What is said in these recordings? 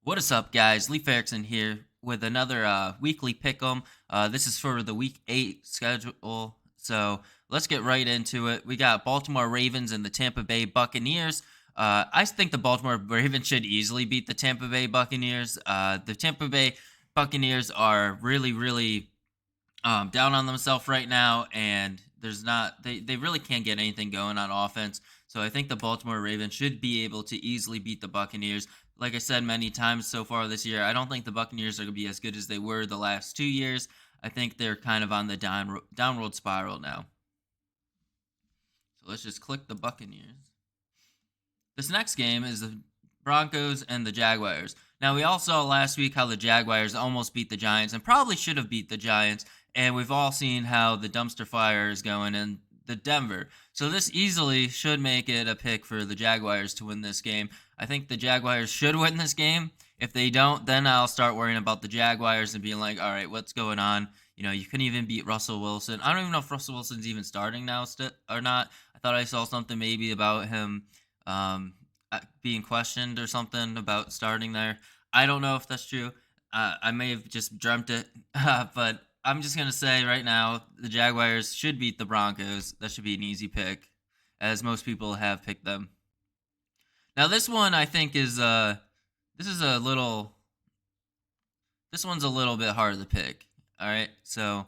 What is up, guys? Leaf Erickson here with another weekly pick'em. This is for the Week 8 schedule, so let's get right into it. We got Baltimore Ravens and the Tampa Bay Buccaneers. I think the Baltimore Ravens should easily beat the Tampa Bay Buccaneers. The Tampa Bay Buccaneers are really down on themselves right now, and they really can't get anything going on offense. So I think the Baltimore Ravens should be able to easily beat the Buccaneers. Like I said many times so far this year, I don't think the Buccaneers are going to be as good as they were the last 2 years. I think they're kind of on the downward spiral now. So let's just click the Buccaneers. This next game is the Broncos and the Jaguars. Now, we all saw last week how the Jaguars almost beat the Giants and probably should have beat the Giants. And we've all seen how the dumpster fire is going in the Denver. So this easily should make it a pick for the Jaguars to win this game. I think the Jaguars should win this game. If they don't, then I'll start worrying about the Jaguars and being like, all right, what's going on? You couldn't even beat Russell Wilson. I don't even know if Russell Wilson's even starting now or not. I thought I saw something maybe about him being questioned or something about starting there. I don't know if that's true. I may have just dreamt it, but I'm just gonna say right now the Jaguars should beat the Broncos. That should be an easy pick, as most people have picked them. Now this one I think is this is a little this one's a little bit harder to pick. All right, so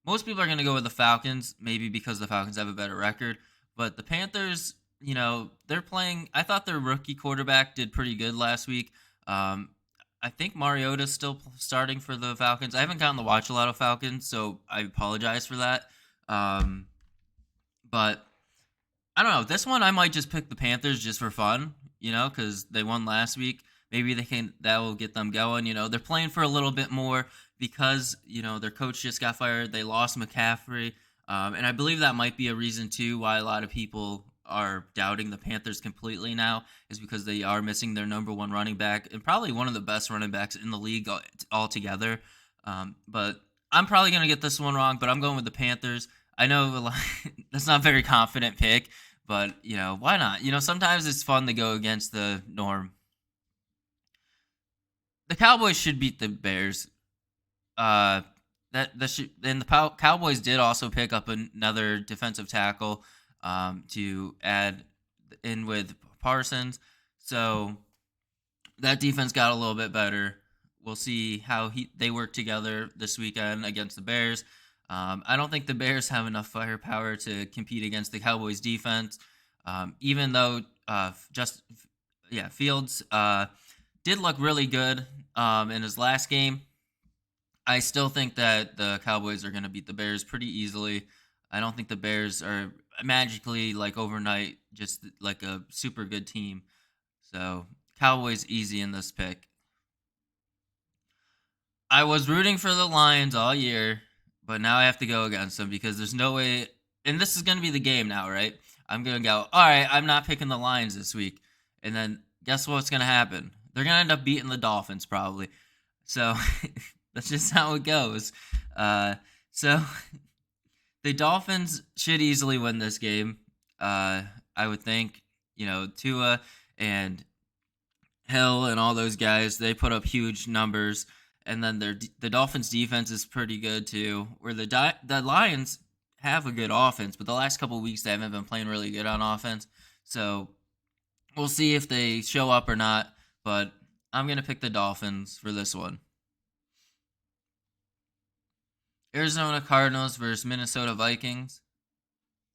most people are going to go with the Falcons, maybe because the Falcons have a better record. But the Panthers, they're playing. I thought their rookie quarterback did pretty good last week. I think Mariota's still starting for the Falcons. I haven't gotten to watch a lot of Falcons, so I apologize for that. Um, but I don't know. This one I might just pick the Panthers just for fun, because they won last week. Maybe that will get them going. They're playing for a little bit more because, their coach just got fired. They lost McCaffrey. And I believe that might be a reason too why a lot of people are doubting the Panthers completely now is because they are missing their number one running back and probably one of the best running backs in the league altogether. But I'm probably going to get this one wrong, but I'm going with the Panthers. I know that's not a very confident pick, but, why not? Sometimes it's fun to go against the norm. The Cowboys should beat the Bears. Uh, and the Cowboys did also pick up another defensive tackle to add in with Parsons. So that defense got a little bit better. We'll see how they work together this weekend against the Bears. I don't think the Bears have enough firepower to compete against the Cowboys defense. Even though Fields did look really good in his last game, I still think that the Cowboys are going to beat the Bears pretty easily. I don't think the Bears are magically like overnight just like a super good team. So Cowboys easy in this pick. I was rooting for the Lions all year, but now I have to go against them because there's no way. And this is going to be the game now, right? I'm going to go, all right, I'm not picking the Lions this week. And then guess what's going to happen? They're going to end up beating the Dolphins probably. So that's just how it goes. So the Dolphins should easily win this game. I would think, Tua and Hill and all those guys, they put up huge numbers. And then the Dolphins defense is pretty good too. Where the Lions have a good offense, but the last couple of weeks they haven't been playing really good on offense. So we'll see if they show up or not. But I'm gonna pick the Dolphins for this one. Arizona Cardinals versus Minnesota Vikings.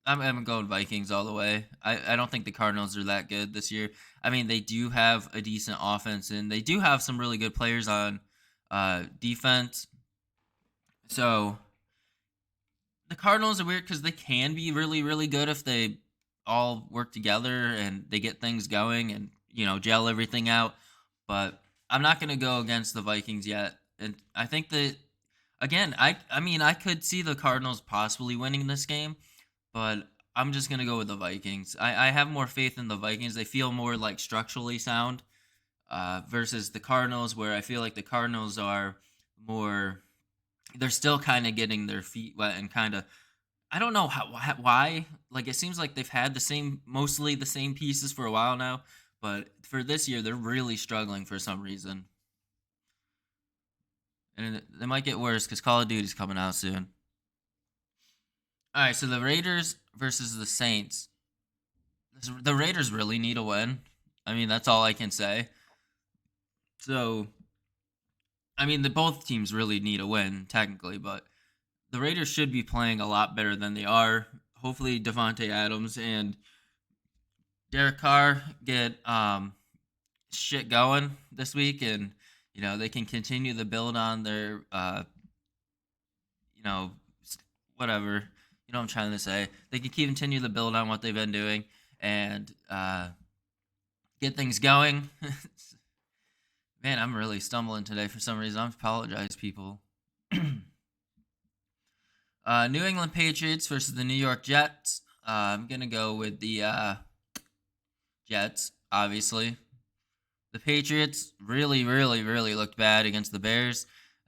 I'm going Vikings all the way. I don't think the Cardinals are that good this year. I mean, they do have a decent offense, and they do have some really good players on defense. So the Cardinals are weird because they can be really, really good if they all work together and they get things going and, gel everything out. But I'm not going to go against the Vikings yet. And I think that, again, I mean, I could see the Cardinals possibly winning this game, but I'm just going to go with the Vikings. I have more faith in the Vikings. They feel more like structurally sound versus the Cardinals, where I feel like the Cardinals are more. They're still kind of getting their feet wet and kind of. I don't know why. Like it seems like they've had mostly the same pieces for a while now, but for this year, they're really struggling for some reason, and it might get worse because Call of Duty's coming out soon. All right, so the Raiders versus the Saints. The Raiders really need a win. I mean, that's all I can say. So, I mean, the both teams really need a win technically, but the Raiders should be playing a lot better than they are. Hopefully, Devontae Adams and Derek Carr get shit going this week, and they can continue to build on their you know whatever I'm trying to say. They can continue to build on what they've been doing and get things going. Man, I'm really stumbling today for some reason. I apologize, people. New England Patriots versus the New York Jets. I'm gonna go with the Jets, obviously. The Patriots really, really, really looked bad against the Bears.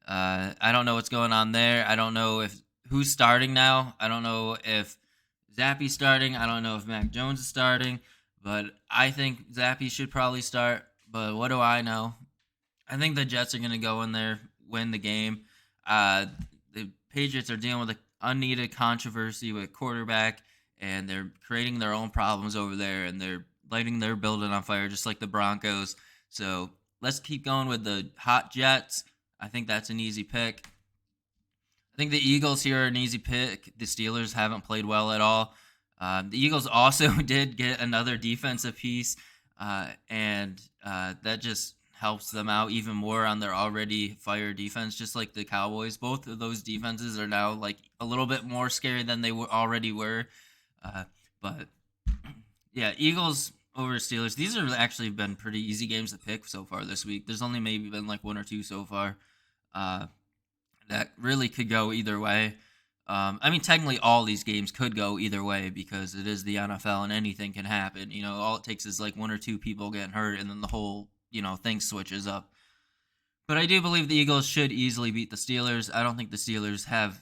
I don't know what's going on there. I don't know if who's starting now. I don't know if Zappy's starting. I don't know if Mac Jones is starting. But I think Zappy should probably start. But what do I know? I think the Jets are going to go in there, win the game. The Patriots are dealing with an unneeded controversy with quarterback, and they're creating their own problems over there, and they're lighting their building on fire just like the Broncos. So let's keep going with the hot Jets. I think that's an easy pick. I think the Eagles here are an easy pick. The Steelers haven't played well at all. The Eagles also did get another defensive piece, and that just helps them out even more on their already fire defense, just like the Cowboys. Both of those defenses are now like a little bit more scary than they already were. But yeah, Eagles over Steelers. These have actually been pretty easy games to pick so far this week. There's only maybe been like one or two so far that really could go either way. I mean, technically, all these games could go either way because it is the NFL and anything can happen. All it takes is like one or two people getting hurt, and then the whole thing switches up. But I do believe the Eagles should easily beat the Steelers. I don't think the Steelers have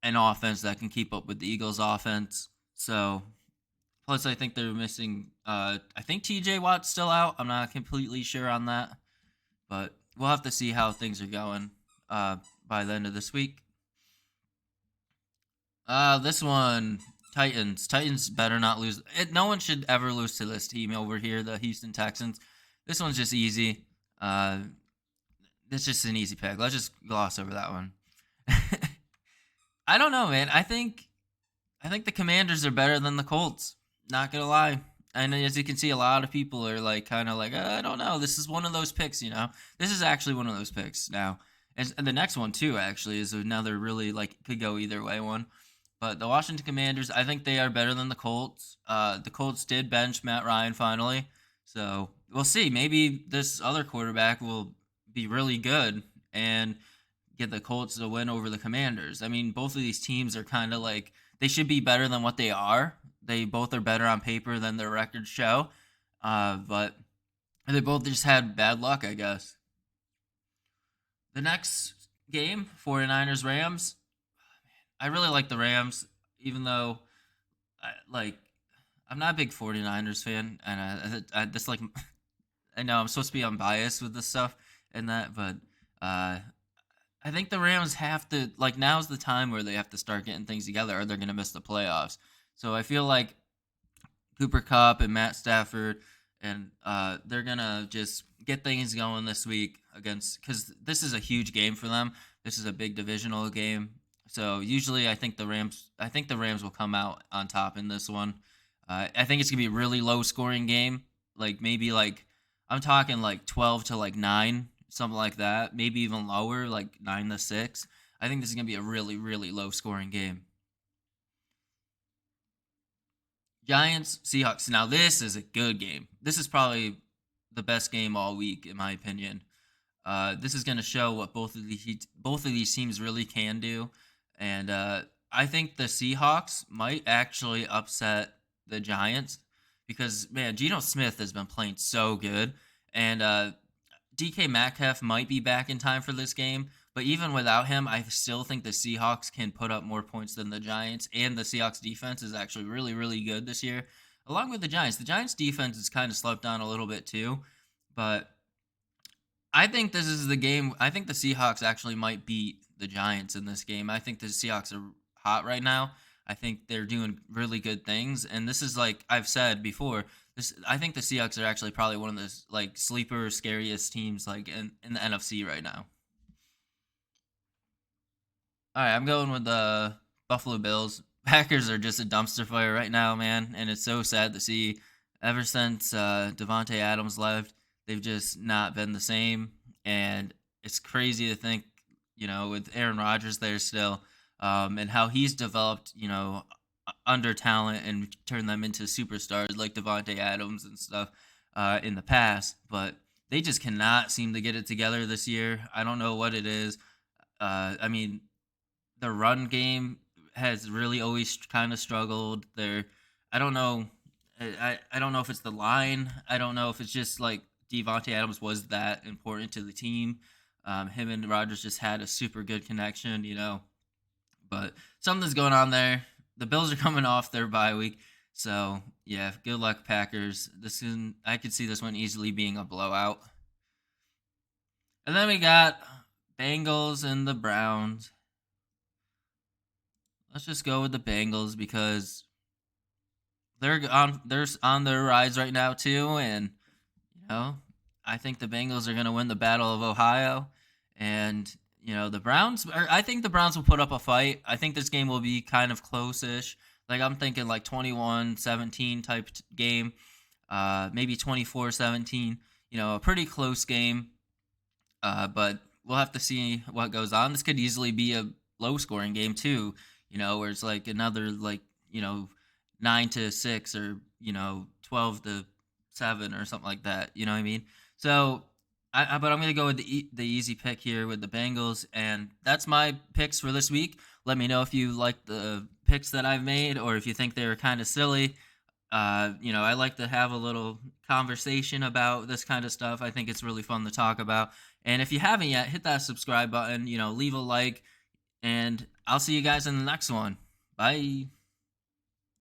an offense that can keep up with the Eagles' offense. So, plus I think they're missing. I think T.J. Watt's still out. I'm not completely sure on that, but we'll have to see how things are going by the end of this week. This one, Titans. Titans better not lose. No one should ever lose to this team over here, the Houston Texans. This one's just easy. It's just an easy pick. Let's just gloss over that one. I don't know, man. I think the Commanders are better than the Colts. Not gonna lie. And as you can see, a lot of people are like, kind of like, I don't know. This is one of those picks, This is actually one of those picks now. And the next one too, actually, is another really like could go either way one. But the Washington Commanders, I think they are better than the Colts. The Colts did bench Matt Ryan finally, so we'll see. Maybe this other quarterback will be really good and get the Colts to win over the Commanders. I mean, both of these teams are kind of like they should be better than what they are. They both are better on paper than their records show, but they both just had bad luck, I guess. The next game, 49ers-Rams. I really like the Rams, even though I'm not a big 49ers fan, and I just like I know I'm supposed to be unbiased with this stuff and that, but I think the Rams have to now's the time where they have to start getting things together, or they're gonna miss the playoffs. So I feel like Cooper Kupp and Matt Stafford, and they're gonna just get things going this week because this is a huge game for them. This is a big divisional game. So usually I think the Rams will come out on top in this one. I think it's gonna be a really low scoring game. I'm talking 12 to 9, something like that. Maybe even lower, 9-6. I think this is gonna be a really, really low scoring game. Giants, Seahawks. Now this is a good game. This is probably the best game all week, in my opinion. This is going to show what both of these teams really can do, and I think the Seahawks might actually upset the Giants because man, Geno Smith has been playing so good, and DK Metcalf might be back in time for this game. But even without him, I still think the Seahawks can put up more points than the Giants, and the Seahawks defense is actually really, really good this year. along with the Giants. The Giants defense has kind of slept on a little bit too, but I think this is the game. I think the Seahawks actually might beat the Giants in this game. I think the Seahawks are hot right now. I think they're doing really good things, and this is like I've said before. This I think the Seahawks are actually probably one of the like sleeper scariest teams like in the NFC right now. All right, I'm going with the Buffalo Bills. Packers are just a dumpster fire right now, man, and it's so sad to see. Ever since Devonte Adams left, they've just not been the same, and it's crazy to think, with Aaron Rodgers there still, and how he's developed, under talent and turned them into superstars like Devonte Adams and stuff in the past, but they just cannot seem to get it together this year. I don't know what it is. I mean, the run game has really always kind of struggled. I don't know. I don't know if it's the line. I don't know if it's just like Devontae Adams was that important to the team. Him and Rodgers just had a super good connection, But something's going on there. The Bills are coming off their bye week, so yeah. Good luck, Packers. I could see this one easily being a blowout. And then we got Bengals and the Browns. Let's just go with the Bengals because they're on their rise right now too, and you know I think the Bengals are going to win the Battle of Ohio, and the Browns. I think the Browns will put up a fight. I think this game will be kind of close-ish. Like I'm thinking like 21-17 type game, maybe 24-17. A pretty close game. But we'll have to see what goes on. This could easily be a low scoring game too, where it's like another like, 9-6 or, 12-7 or something like that. You know what I mean? So but I'm gonna go with the easy pick here with the Bengals, and that's my picks for this week. Let me know if you like the picks that I've made, or if you think they were kind of silly. I like to have a little conversation about this kind of stuff. I think it's really fun to talk about. And if you haven't yet, hit that subscribe button, leave a like, and I'll see you guys in the next one. Bye.